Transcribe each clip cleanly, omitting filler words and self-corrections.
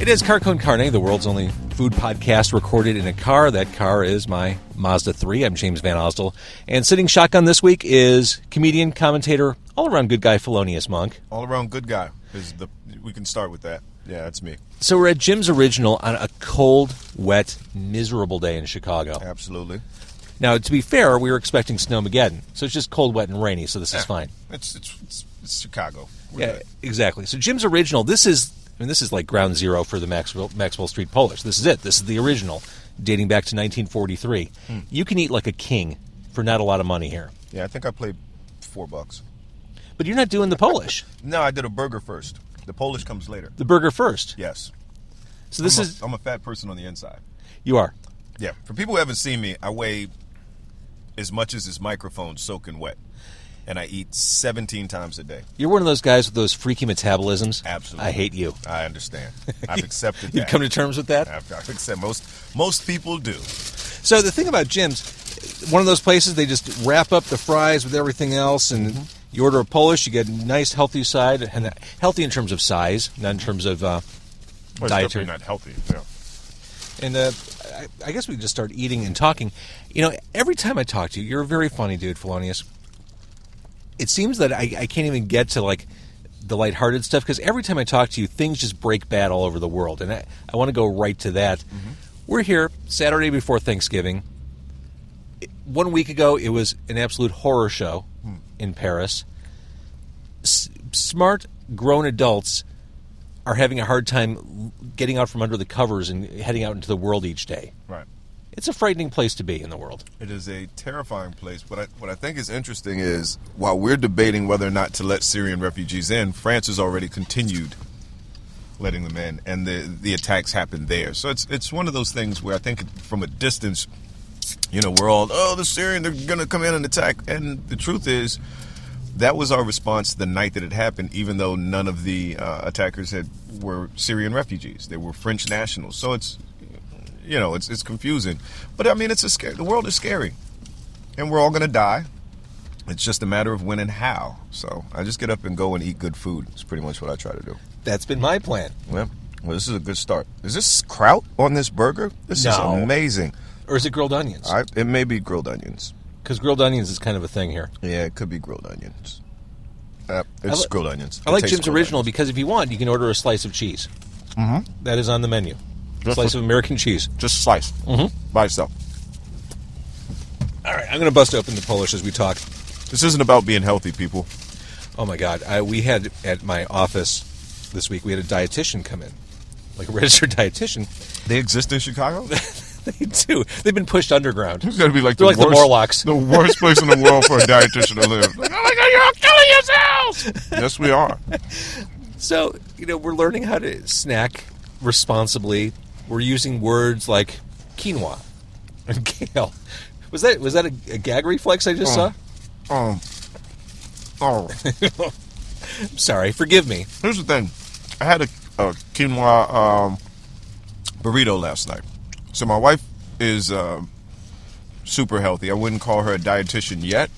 It is Car Con Carne, the world's only food podcast recorded in a car. That car is my Mazda 3. I'm James Van Osdell. And sitting shotgun this week is comedian, commentator, all-around good guy, Felonious Munk. All-around good guy. We can start with that. Yeah, that's me. So we're at Jim's Original on a cold, wet, miserable day in Chicago. Absolutely. Now, to be fair, we were expecting Snowmageddon. So it's just cold, wet, and rainy, so this is fine. It's Chicago. We're Yeah, good. exactly. So Jim's Original, this is like ground zero for the Maxwell Street Polish. This is it. This is the original, dating back to 1943. You can eat like a king for not a lot of money here. Yeah, I think I played $4. But you're not doing the Polish. No, I did a burger first. The Polish comes later. The burger first. Yes. So this I'm a fat person on the inside. You are. Yeah. For people who haven't seen me, I weigh as much as this microphone soaking wet. And I eat 17 times a day. You're one of those guys with those freaky metabolisms. Absolutely. I hate you. I understand. I've accepted that. You've come to terms with that? I've accepted. Most people do. So the thing about Jim's, one of those places, they just wrap up the fries with everything else, and you order a Polish, you get a nice, healthy side, and healthy in terms of size, not in terms of Well, it's dietary. definitely not healthy. Yeah. And I guess we just start eating and talking. You know, every time I talk to you, you're a very funny dude, Felonious. It seems that I can't even get to, like, the lighthearted stuff, because every time I talk to you, things just break bad all over the world, and I want to go right to that. We're here Saturday before Thanksgiving. 1 week ago, it was an absolute horror show in Paris. Smart, grown adults are having a hard time getting out from under the covers and heading out into the world each day. Right. It's a frightening place to be in the world. It is a terrifying place. What I think is interesting is, while we're debating whether or not to let Syrian refugees in, France has already continued letting them in, and the attacks happened there. So it's one of those things where I think from a distance, you know, we're all, the Syrian, they're going to come in and attack. And the truth is, that was our response the night that it happened, even though none of the attackers were Syrian refugees. They were French nationals. So it's confusing. But, I mean, the world is scary. And we're all going to die. It's just a matter of when and how. So I just get up and go and eat good food. It's pretty much what I try to do. That's been my plan. Well, this is a good start. Is this kraut on this burger? This is amazing. Or is it grilled onions? It may be grilled onions. Because grilled onions is kind of a thing here. Yeah, it could be grilled onions. It's grilled onions. I like Jim's Original because if you want, you can order a slice of cheese. That is on the menu. Slice of American cheese. Just slice. By itself. All right, I'm going to bust open the Polish as we talk. This isn't about being healthy, people. Oh, my God. We had, at my office this week, we had a dietitian come in. Like a registered dietitian. They exist in Chicago? They do. They've been pushed underground. It's got to be like They're the Morlocks. The worst place in the world for a dietitian to live. Like, oh my God, you're all killing yourselves! Yes, we are. So, we're learning how to snack responsibly. We're using words like quinoa and kale. Was that a gag reflex I just saw? I'm sorry. Forgive me. Here's the thing. I had a quinoa burrito last night. So my wife is super healthy. I wouldn't call her a dietitian yet,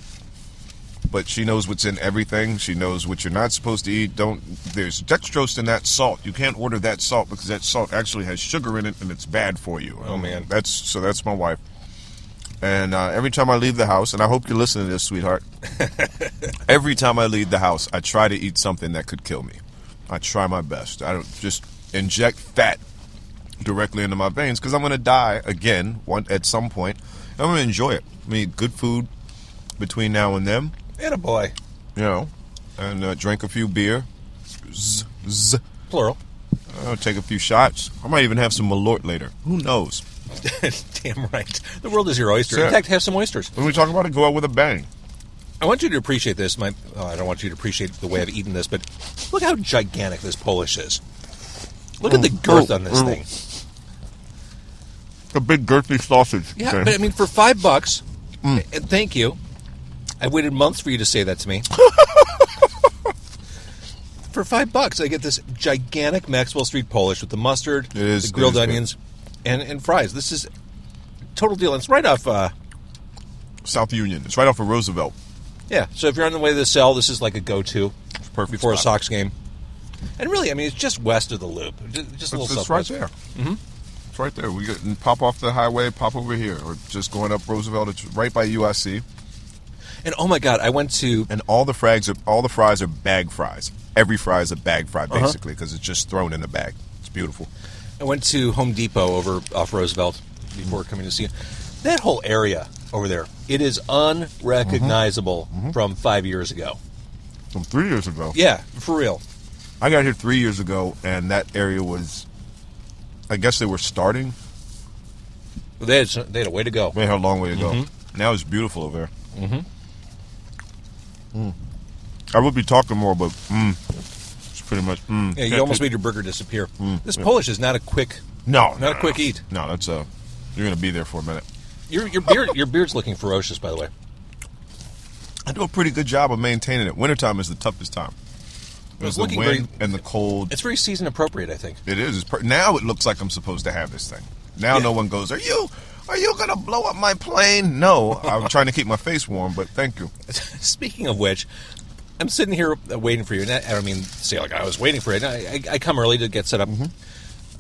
but she knows what's in everything. She knows what you're not supposed to eat. There's dextrose in that salt. You can't order that salt because that salt actually has sugar in it and it's bad for you. Oh man, that's my wife. And every time I leave the house, and I hope you're listening to this, sweetheart. Every time I leave the house, I try to eat something that could kill me. I try my best. I don't just inject fat directly into my veins because I'm going to die again at some point. I'm going to enjoy it. I mean, good food between now and then. Attaboy. And drink a few beer. Plural. Take a few shots. I might even have some Malort later. Who knows? Damn right. The world is your oyster. Yeah. In fact, have some oysters. When we talk about it, go out with a bang. I want you to appreciate this. I don't want you to appreciate the way I've eaten this, but look how gigantic this Polish is. Look at the girth on this thing. A big girthy sausage. Yeah, okay. but I mean, for $5, and thank you. I waited months for you to say that to me. For $5, I get this gigantic Maxwell Street Polish with the mustard, the grilled onions, and fries. This is a total deal. And it's right off South Union. It's right off of Roosevelt. Yeah, so if you're on the way to the cell, this is like a go-to. It's perfect before spot. a Sox game. And really, I mean, it's just west of the Loop. Just a little It's right southwest. there. Mm-hmm. It's right there. We can pop off the highway, pop over here, or just going up Roosevelt. It's right by UIC. And oh my God, I went to... And all the fries are bag fries. Every fry is a bag fry, basically, because it's just thrown in a bag. It's beautiful. I went to Home Depot over off Roosevelt before coming to see you. That whole area over there, it is unrecognizable from 5 years ago. From 3 years ago. Yeah, for real. I got here 3 years ago, and that area was, I guess they were starting. They had a way to go. They had a long way to go. Now it's beautiful over there. I would be talking more, but it's pretty much. Yeah, you almost made your burger disappear. This Polish is not a quick, not a quick eat. No, that's you're gonna be there for a minute. Your beard's looking ferocious, by the way. I do a pretty good job of maintaining it. Wintertime is the toughest time. There's the wind and the cold. It's very season appropriate, I think. It is. Now it looks like I'm supposed to have this thing. Now no one goes, Are you gonna blow up my plane? No, I'm trying to keep my face warm, but thank you. Speaking of which, I'm sitting here waiting for you. And I don't mean to say like I was waiting for it. I come early to get set up.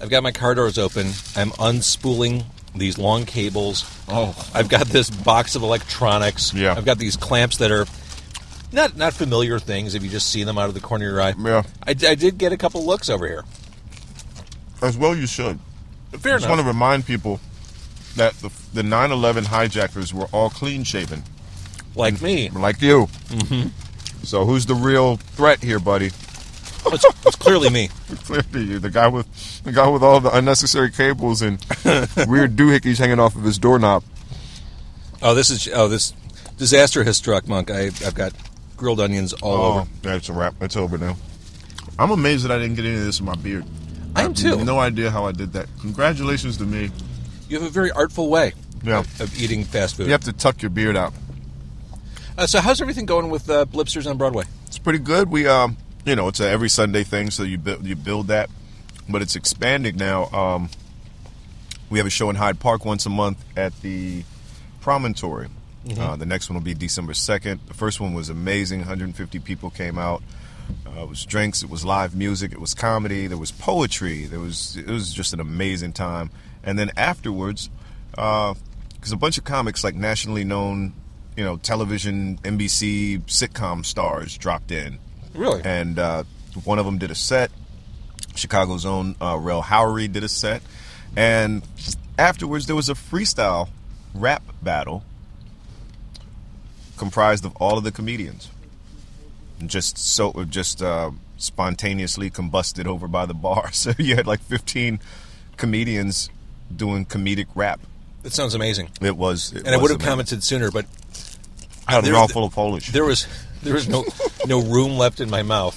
I've got my car doors open. I'm unspooling these long cables. I've got this box of electronics. Yeah. I've got these clamps that are not familiar things if you just see them out of the corner of your eye. Yeah. I did get a couple looks over here. As well you should. Fair I enough. just want to remind people that the 9/11 hijackers were all clean-shaven. Like me. Like you. So who's the real threat here, buddy? It's clearly me. Clearly you. The guy with all the unnecessary cables and weird doohickeys hanging off of his doorknob. This disaster has struck, Monk. I've got grilled onions all over. Yeah, it's a wrap. It's over now. I'm amazed that I didn't get any of this in my beard. I am too. have no idea how I did that. Congratulations to me. You have a very artful way Yeah. of eating fast food. You have to tuck your beard out. So how's everything going with Blipsters on Broadway? It's pretty good. We it's a every Sunday thing, so you build that, but it's expanding now. We have a show in Hyde Park once a month at the Promontory. The next one will be December 2nd. The first one was amazing. 150 people came out. It was drinks. It was live music. It was comedy. There was poetry. It was just an amazing time. And then afterwards, because a bunch of comics like nationally known, television, NBC sitcom stars dropped in. Really? And one of them did a set. Chicago's own Rel Howery did a set. And afterwards, there was a freestyle rap battle comprised of all of the comedians. Just spontaneously combusted over by the bar. So you had like 15 comedians doing comedic rap. That sounds amazing. It was. I would have commented sooner, but they're all full of Polish. There was no room left in my mouth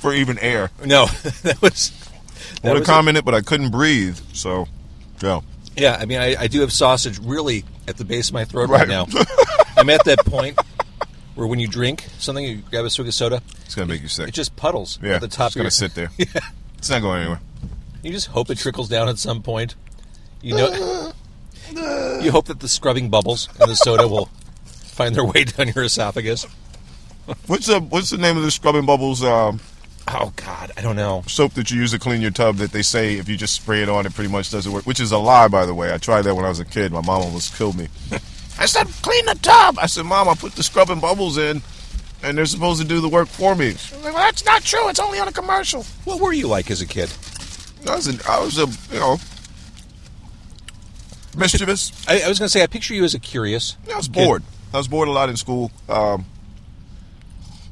for even air. No, that was. I would have commented, but I couldn't breathe. So, yeah. Yeah, I mean, I do have sausage really at the base of my throat right now. I'm at that point where when you drink something, you grab a swig of soda. It's going to make you sick. It just puddles yeah, at the top it's going to sit there. Yeah. It's not going anywhere. You just hope it trickles down at some point. You hope that the scrubbing bubbles in the soda will find their way down your esophagus. What's the name of the scrubbing bubbles? Oh, God, I don't know. Soap that you use to clean your tub that they say if you just spray it on, it pretty much doesn't work, which is a lie, by the way. I tried that when I was a kid. My mom almost killed me. I said, clean the tub. I said, Mom, I put the scrubbing bubbles in, and they're supposed to do the work for me. She was like, well, that's not true. It's only on a commercial. What were you like as a kid? I was mischievous. I was going to say, I picture you as a curious I was kid. bored. I was bored a lot in school.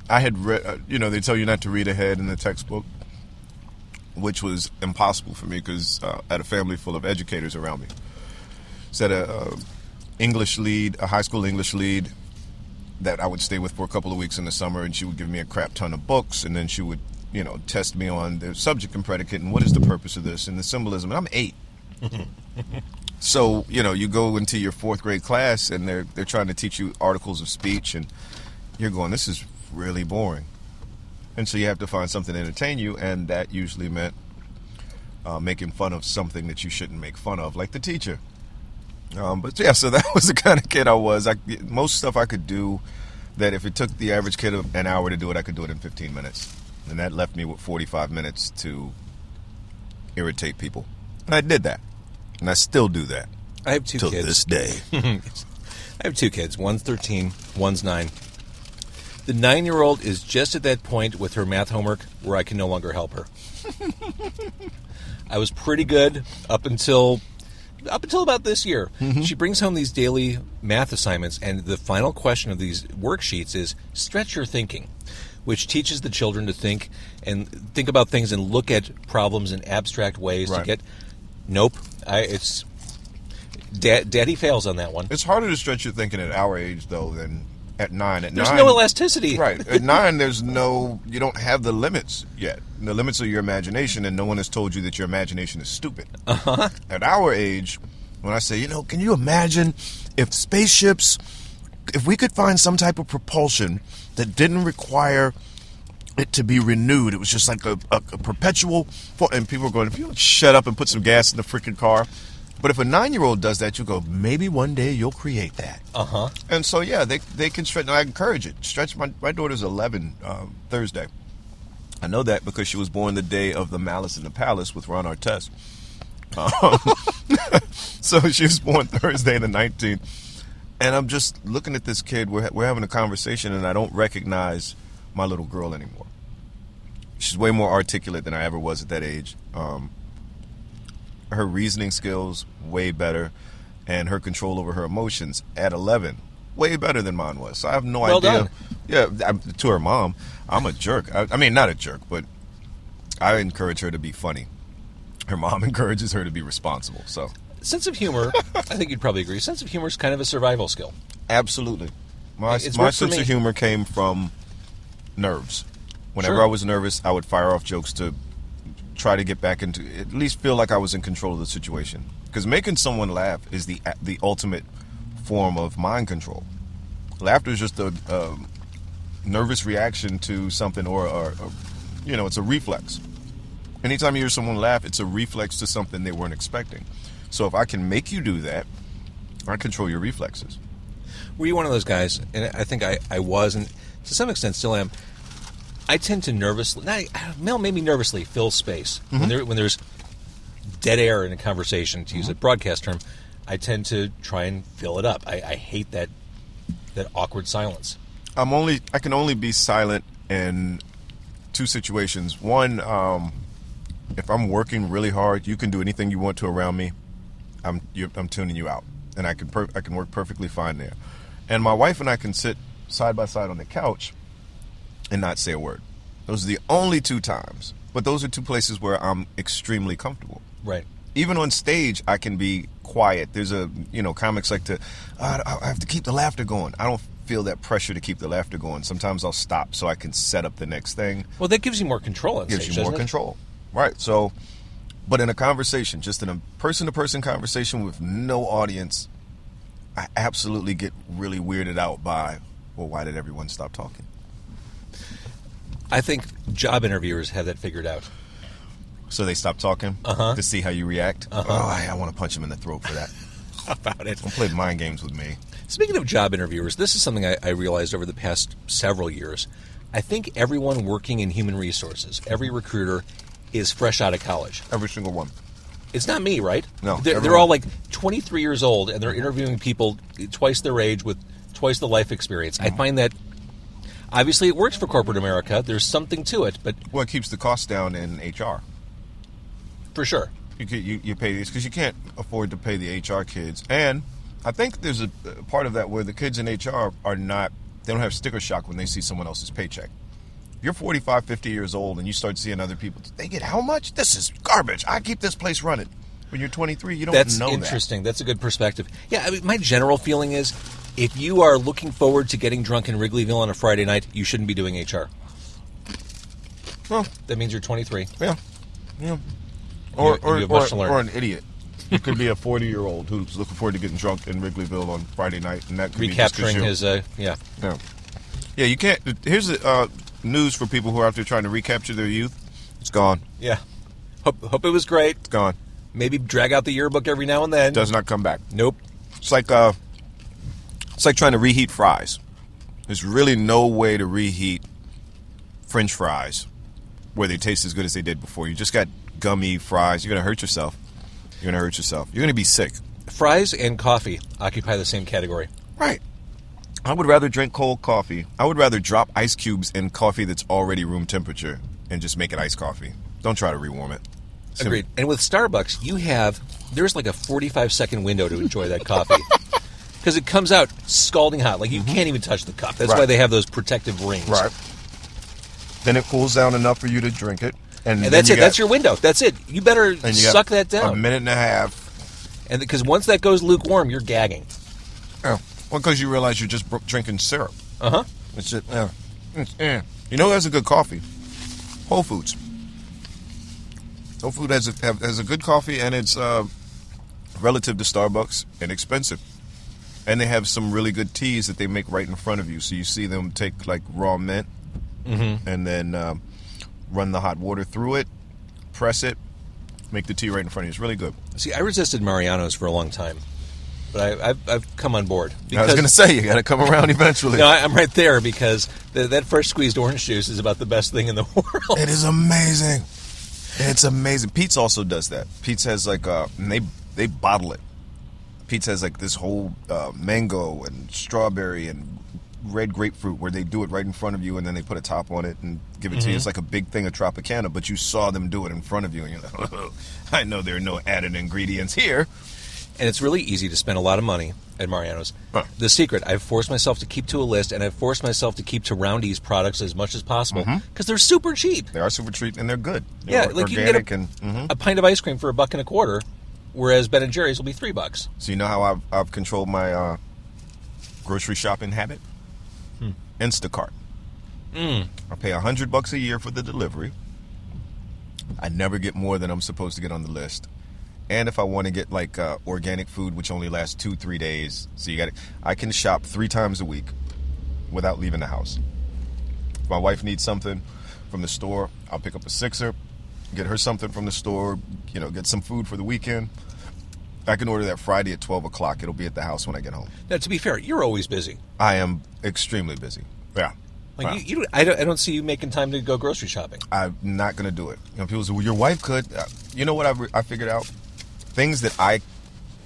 I had read, they tell you not to read ahead in the textbook, which was impossible for me because I had a family full of educators around me. So a high school English lead that I would stay with for a couple of weeks in the summer, and she would give me a crap ton of books, and then she would, test me on the subject and predicate and what is the purpose of this and the symbolism. And I'm 8. So, you go into your 4th grade class and they're trying to teach you articles of speech and you're going, this is really boring. And so you have to find something to entertain you, and that usually meant making fun of something that you shouldn't make fun of, like the teacher. But yeah, so that was the kind of kid I was. Most stuff I could do that if it took the average kid an hour to do it, I could do it in 15 minutes. And that left me with 45 minutes to irritate people. And I did that. And I still do that. I have two till kids. This day. I have two kids. One's 13, one's 9. The 9-year-old is just at that point with her math homework where I can no longer help her. I was pretty good up until about this year. Mm-hmm. She brings home these daily math assignments, and the final question of these worksheets is stretch your thinking, which teaches the children to think about things and look at problems in abstract ways to get. Nope, it's Daddy fails on that one. It's harder to stretch your thinking at our age though than at 9. There's no elasticity. Right. At 9, you don't have the limits yet. The limits are your imagination, and no one has told you that your imagination is stupid. Uh-huh. At our age, when I say, can you imagine if we could find some type of propulsion that didn't require it to be renewed, it was just like a perpetual, and people are going, if you shut up and put some gas in the freaking car. But if a 9-year-old does that, you go, maybe one day you'll create that. Uh-huh. And so, yeah, they can stretch. And I encourage it. Stretch. My daughter's 11 Thursday. I know that because she was born the day of the Malice in the Palace with Ron Artest. So she was born Thursday the 19th. And I'm just looking at this kid. We're having a conversation, and I don't recognize my little girl anymore. She's way more articulate than I ever was at that age. Her reasoning skills, way better, and her control over her emotions at 11, way better than mine was. So I have no idea. Done. Yeah, to her mom, I'm a jerk. I mean, not a jerk, but I encourage her to be funny. Her mom encourages her to be responsible. So, sense of humor, I think you'd probably agree. Sense of humor is kind of a survival skill. Absolutely. My sense of humor came from nerves. Whenever I was nervous, I would fire off jokes to try to get back into, at least feel like I was in control of the situation. Because making someone laugh is the ultimate form of mind control. Laughter is just a nervous reaction to something, or it's a reflex. Anytime you hear someone laugh, it's a reflex to something they weren't expecting. So if I can make you do that, I control your reflexes. Were you one of those guys, and I think I was, and to some extent still am, I tend to maybe nervously fill space. Mm-hmm. When there's dead air in a conversation, to use a broadcast term, I tend to try and fill it up. I hate that awkward silence. I can only be silent in two situations. One, if I'm working really hard, you can do anything you want to around me. I'm tuning you out, and I can work perfectly fine there. And my wife and I can sit side by side on the couch and not say a word. Those are the only two times. But those are two places where I'm extremely comfortable. Right. Even on stage, I can be quiet. There's comics like I have to keep the laughter going. I don't feel that pressure to keep the laughter going. Sometimes I'll stop so I can set up the next thing. Well, that gives you more control on stage, gives you more control. Right. So, but in a conversation, just in a person-to-person conversation with no audience, I absolutely get really weirded out by, well, why did everyone stop talking? I think job interviewers have that figured out. So they stop talking to see how you react? Oh, I want to punch him in the throat for that. How about it? Don't play mind games with me. Speaking of job interviewers, this is something I realized over the past several years. I think everyone working in human resources, every recruiter, is fresh out of college. Every single one. It's not me, right? No. They're all like 23 years old, and they're interviewing people twice their age with twice the life experience. I find that, obviously, it works for corporate America. There's something to it, but... Well, it keeps the costs down in HR. For sure. You pay these because you can't afford to pay the HR kids. And I think there's a part of that where the kids in HR they don't have sticker shock when they see someone else's paycheck. If you're 45, 50 years old and you start seeing other people, they get how much? This is garbage. I keep this place running. When you're 23, you don't know that. That's interesting. That's a good perspective. Yeah, I mean, my general feeling is if you are looking forward to getting drunk in Wrigleyville on a Friday night, you shouldn't be doing HR. Well, that means you're 23. Yeah. Or an idiot. You could be a 40-year-old who's looking forward to getting drunk in Wrigleyville on Friday night, and that could recapturing be his Yeah, you can't. Here's the news for people who are out there trying to recapture their youth. It's gone. Yeah. Hope it was great. It's gone. Maybe drag out the yearbook every now and then. Does not come back. Nope. It's like trying to reheat fries. There's really no way to reheat French fries where they taste as good as they did before. You just got gummy fries. You're going to hurt yourself. You're going to be sick. Fries and coffee occupy the same category. Right. I would rather drink cold coffee. I would rather drop ice cubes in coffee that's already room temperature and just make it iced coffee. Don't try to rewarm it. Agreed. And with Starbucks, there's like a 45-second window to enjoy that coffee. Because it comes out scalding hot. Like, you can't even touch the cup. That's why they have those protective rings. Right. Then it cools down enough for you to drink it. And that's it. That's your window. That's it. You better suck that down. A minute and a half. And because once that goes lukewarm, you're gagging. Oh. Well, because you realize you're just drinking syrup. Uh-huh. It's just, You know who has a good coffee? Whole Foods. Whole Foods has a good coffee, and it's relative to Starbucks, inexpensive. And they have some really good teas that they make right in front of you. So you see them take, like, raw mint and then run the hot water through it, press it, make the tea right in front of you. It's really good. See, I resisted Mariano's for a long time. But I've come on board. I was going to say, you got to come around eventually. No, I'm right there because that fresh squeezed orange juice is about the best thing in the world. It is amazing. It's amazing. Pete's also does that. Pete's has like and they bottle it. Pete's has like this whole mango and strawberry and red grapefruit where they do it right in front of you and then they put a top on it and give it to you. It's like a big thing of Tropicana, but you saw them do it in front of you and you're like, oh, I know there are no added ingredients here. And it's really easy to spend a lot of money at Mariano's. Huh. The secret, I've forced myself to keep to a list, and I've forced myself to keep to Roundy's products as much as possible because they're super cheap. They are super cheap, and they're good. They're like you can get a pint of ice cream for $1.25, whereas Ben & Jerry's will be $3. So you know how I've controlled my grocery shopping habit? Instacart. I pay $100 a year for the delivery. I never get more than I'm supposed to get on the list. And if I want to get like organic food, which only lasts 2-3 days, so I can shop 3 times a week without leaving the house. If my wife needs something from the store, I'll pick up a sixer, get her something from the store, get some food for the weekend. I can order that Friday at 12 o'clock. It'll be at the house when I get home. Now, to be fair, you're always busy. I am extremely busy. Yeah. Like I don't see you making time to go grocery shopping. I'm not going to do it. People say, well, your wife could. You know what I figured out? Things that I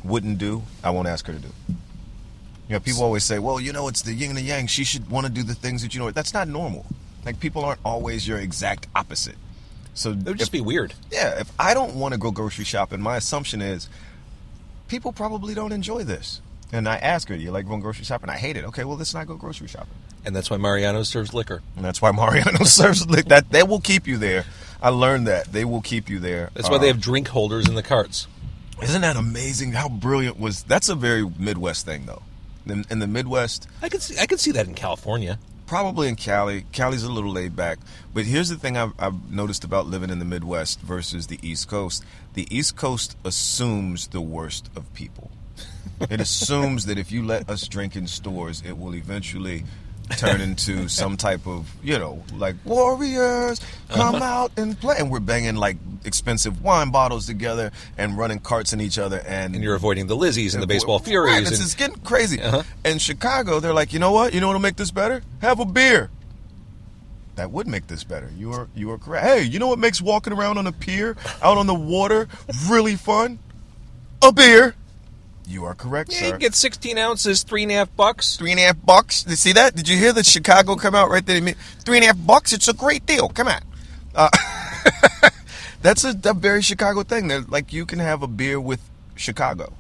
wouldn't do, I won't ask her to do. People always say, well, it's the yin and the yang. She should want to do the things that That's not normal. Like, people aren't always your exact opposite. So it would just be weird. Yeah, if I don't want to go grocery shopping, my assumption is people probably don't enjoy this. And I ask her, do you like going grocery shopping? I hate it. Okay, well, let's not go grocery shopping. And that's why Mariano's serves liquor. And that's why Mariano's serves liquor. That will keep you there. I learned that. They will keep you there. That's why they have drink holders in the carts. Isn't that amazing? How brilliant was... That's a very Midwest thing, though. In the Midwest... I could see that in California. Probably in Cali. Cali's a little laid back. But here's the thing I've noticed about living in the Midwest versus the East Coast. The East Coast assumes the worst of people. It assumes that if you let us drink in stores, it will eventually turn into some type of, like, warriors, come out and play. And we're banging, like, expensive wine bottles together and running carts in each other. And you're avoiding the Lizzies and the baseball Furies. Right, it's getting crazy. In Chicago, they're like, you know what? You know what'll make this better? Have a beer. That would make this better. You are correct. Hey, you know what makes walking around on a pier, out on the water, really fun? A beer. You are correct, sir. You get 16 ounces, $3.50. $3.50. You see that? Did you hear that Chicago come out right there? $3.50. It's a great deal. Come on. That's a very Chicago thing. They're like, you can have a beer with Chicago.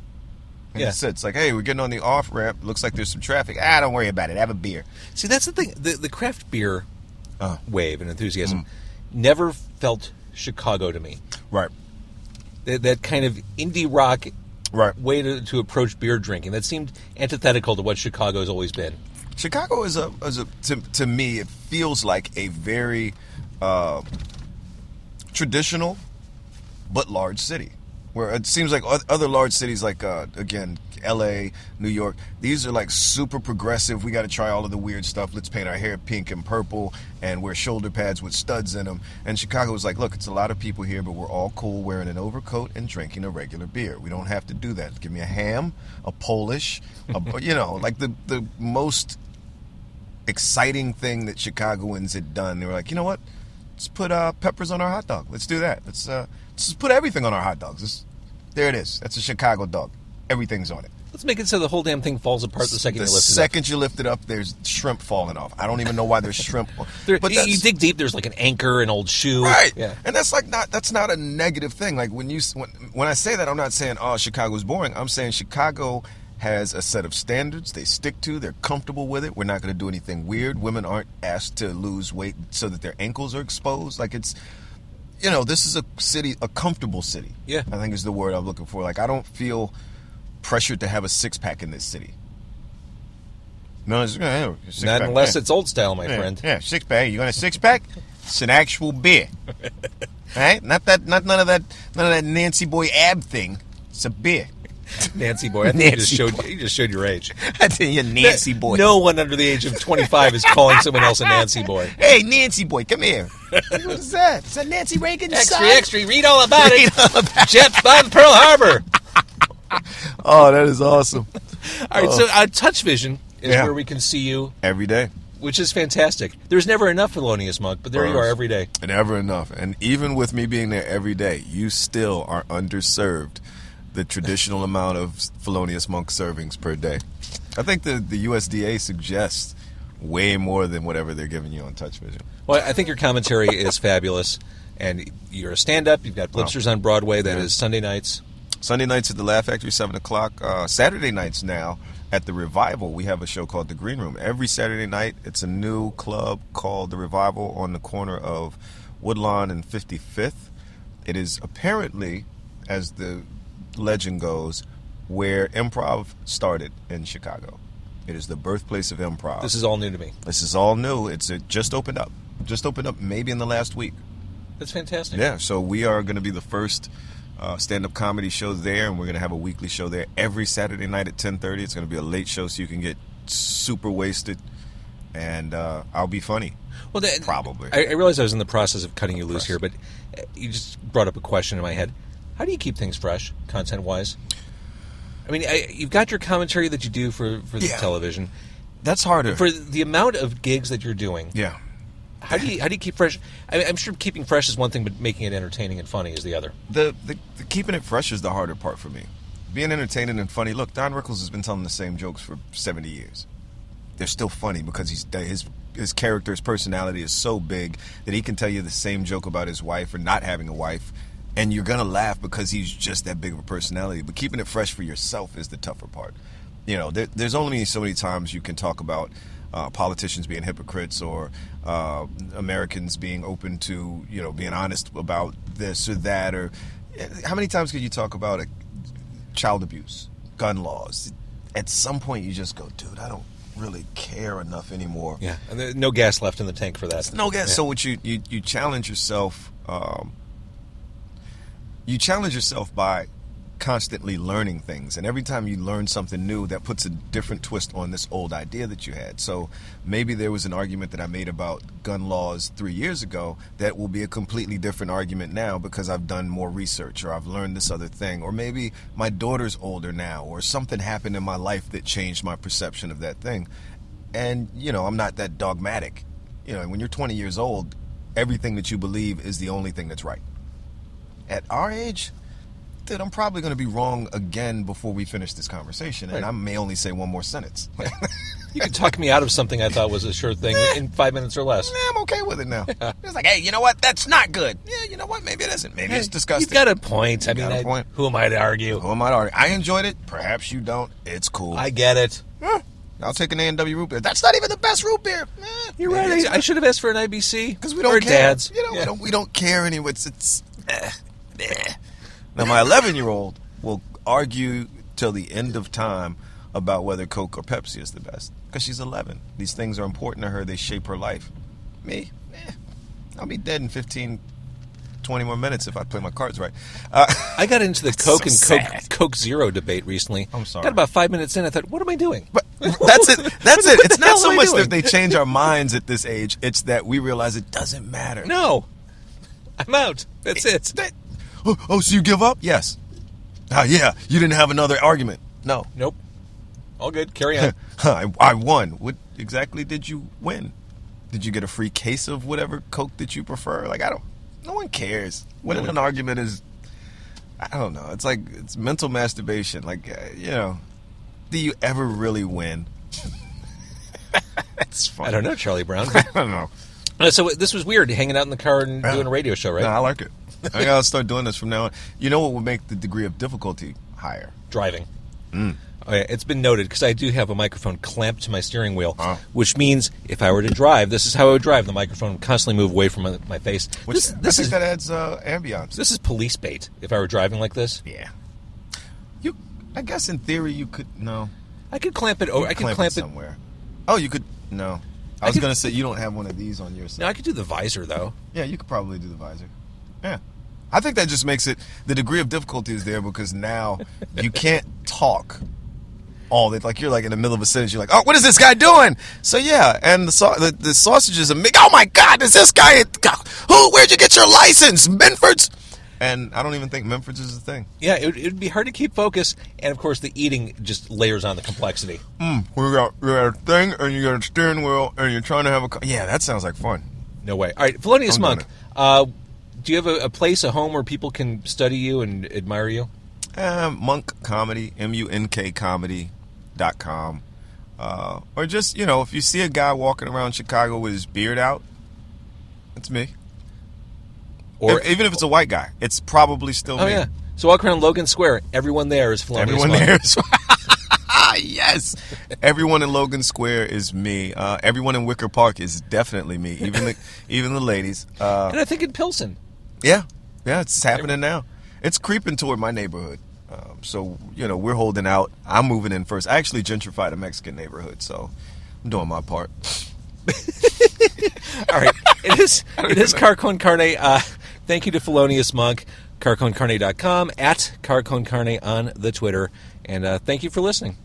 And it's like, hey, we're getting on the off ramp. Looks like there's some traffic. Don't worry about it. Have a beer. See, that's the thing. The craft beer wave and enthusiasm never felt Chicago to me. Right. That kind of indie rock. Right. Way to approach beer drinking. That seemed antithetical to what Chicago's always been. Chicago is to me, it feels like a very traditional but large city. Where it seems like other large cities like, again, L.A., New York, these are like super progressive. We got to try all of the weird stuff. Let's paint our hair pink and purple and wear shoulder pads with studs in them. And Chicago is like, look, it's a lot of people here, but we're all cool wearing an overcoat and drinking a regular beer. We don't have to do that. Give me a ham, a Polish, like the most exciting thing that Chicagoans had done. They were like, you know what? Let's put peppers on our hot dog. Let's do that. Let's just put everything on our hot dogs. There it is. That's a Chicago dog. Everything's on it. Let's make it so the whole damn thing falls apart the second you lift it up. The second you lift it up, there's shrimp falling off. I don't even know why there's shrimp. But you dig deep, there's like an anchor, an old shoe. Right. Yeah. And that's not a negative thing. Like when I say that, I'm not saying, oh, Chicago's boring. I'm saying Chicago has a set of standards they stick to. They're comfortable with it. We're not going to do anything weird. Women aren't asked to lose weight so that their ankles are exposed. Like it's, this is a comfortable city. Yeah. I think is the word I'm looking for. Like I don't feel pressured to have a six-pack in this city. No, not unless it's old style, my friend. Yeah, six-pack. You want a six-pack? It's an actual beer. Right? Not none of that Nancy Boy ab thing. It's a beer. Nancy Boy. I think you just showed your age. I tell you, Nancy Boy. No one under the age of 25 is calling someone else a Nancy Boy. Hey, Nancy Boy, come here. What is that? Is that Nancy Reagan's son? Extra, read all about it. Jet bomb Pearl Harbor. Oh, that is awesome. All right, so Touch Vision is where we can see you. Every day. Which is fantastic. There's never enough Felonious Munk, but there you are every day. Never enough. And even with me being there every day, you still are underserved the traditional amount of Felonious Munk servings per day. I think the USDA suggests way more than whatever they're giving you on Touch Vision. Well, I think your commentary is fabulous. And you're a stand-up. You've got Blipsters on Broadway. That is Sunday nights. Sunday nights at the Laugh Factory, 7 o'clock. Saturday nights now at the Revival, we have a show called The Green Room. Every Saturday night, it's a new club called The Revival on the corner of Woodlawn and 55th. It is apparently, as the legend goes, where improv started in Chicago. It is the birthplace of improv. This is all new to me. This is all new. It just opened up. Just opened up maybe in the last week. That's fantastic. Yeah, so we are going to be the first stand-up comedy show there, and we're going to have a weekly show there every Saturday night at 10:30. It's going to be a late show so you can get super wasted, and I'll be funny. Well, probably. I realized I was in the process of cutting you loose here, but you just brought up a question in my head. How do you keep things fresh, content-wise? I mean, you've got your commentary that you do for the television. That's harder. For the amount of gigs that you're doing. Yeah. How do you keep fresh? I'm sure keeping fresh is one thing, but making it entertaining and funny is the other. The keeping it fresh is the harder part for me. Being entertaining and funny. Look, Don Rickles has been telling the same jokes for 70 years. They're still funny because his character, his personality is so big that he can tell you the same joke about his wife or not having a wife, and you're gonna laugh because he's just that big of a personality. But keeping it fresh for yourself is the tougher part. There's only so many times you can talk about politicians being hypocrites or Americans being open to being honest about this or that, or how many times could you talk about child abuse, gun laws? At some point you just go, dude, I don't really care enough anymore. Yeah, and there's no gas left in the tank for that. There's no gas. Yeah. So what you challenge yourself. You challenge yourself by constantly learning things, and every time you learn something new, that puts a different twist on this old idea that you had. So maybe there was an argument that I made about gun laws 3 years ago that will be a completely different argument now because I've done more research or I've learned this other thing, or maybe my daughter's older now or something happened in my life that changed my perception of that thing. And I'm not that dogmatic. When you're 20 years old, everything that you believe is the only thing that's right. At our age, dude, I'm probably going to be wrong again before we finish this conversation, and I may only say one more sentence. You can talk me out of something I thought was a sure thing in 5 minutes or less. I'm okay with it now. It's like, hey, you know what? That's not good. Yeah, you know what? Maybe it isn't. Maybe it's disgusting. You've got a point. Point. Who am I to argue? I enjoyed it. Perhaps you don't. It's cool. I get it. I'll take an A&W root beer. That's not even the best root beer. You're right. I should have asked for an IBC. Because we don't care. Dads. We don't care anyway. Now, my 11-year-old will argue till the end of time about whether Coke or Pepsi is the best because she's 11. These things are important to her. They shape her life. Me, I'll be dead in 15, 20 more minutes if I play my cards right. I got into the Coke and Coke Zero debate recently. I'm sorry. Got about 5 minutes in. I thought, what am I doing? But that's it. That's it. It's not so much that they change our minds at this age. It's that we realize it doesn't matter. No. I'm out. That's it. Oh, so you give up? Yes. Yeah. You didn't have another argument. No. Nope. All good. Carry on. I won. What exactly did you win? Did you get a free case of whatever Coke that you prefer? Like, no one cares. Winning an argument is, I don't know. It's like, it's mental masturbation. Like, do you ever really win? It's fun. I don't know, Charlie Brown. I don't know. So this was weird, hanging out in the car and doing a radio show, right? No, I like it. I gotta start doing this from now on. You know what would make the degree of difficulty higher? Driving. Oh, yeah, it's been noted, because I do have a microphone clamped to my steering wheel, which means if I were to drive, this is how I would drive. The microphone would constantly move away from my face. I think that adds ambiance. This is police bait, if I were driving like this. Yeah. I guess in theory you could, no. I could clamp it over. I could clamp it somewhere. Oh, you could, no. I was going to say, you don't have one of these on your side. No, I could do the visor, though. Yeah, you could probably do the visor. Yeah. I think that just makes it, the degree of difficulty is there because now you can't talk all that. Like, you're like in the middle of a sentence, you're like, oh, what is this guy doing? So, yeah, and the sausages are, oh my God, is this guy, where'd you get your license? Menford's? And I don't even think Memphis is a thing. Yeah, it would be hard to keep focus, and of course the eating just layers on the complexity. You got a thing, and you got a steering wheel, and you're trying to have a... Yeah, that sounds like fun. No way. All right, Felonious Munk, do you have a place, a home where people can study you and admire you? Munk Comedy, MUNK Comedy.com. Or just, if you see a guy walking around Chicago with his beard out, that's me. Or even if it's a white guy, it's probably still me. Oh, yeah. So walk around Logan Square. Everyone there is Felonious Munk. Everyone there is... Yes. Everyone in Logan Square is me. Everyone in Wicker Park is definitely me. Even the ladies. And I think in Pilsen. Yeah. Yeah, it's happening now. It's creeping toward my neighborhood. So, we're holding out. I'm moving in first. I actually gentrified a Mexican neighborhood, so I'm doing my part. All right. It is Car Con Carne. Thank you to Felonious Munk, carconcarne.com, at Car Con Carne on the Twitter. And thank you for listening.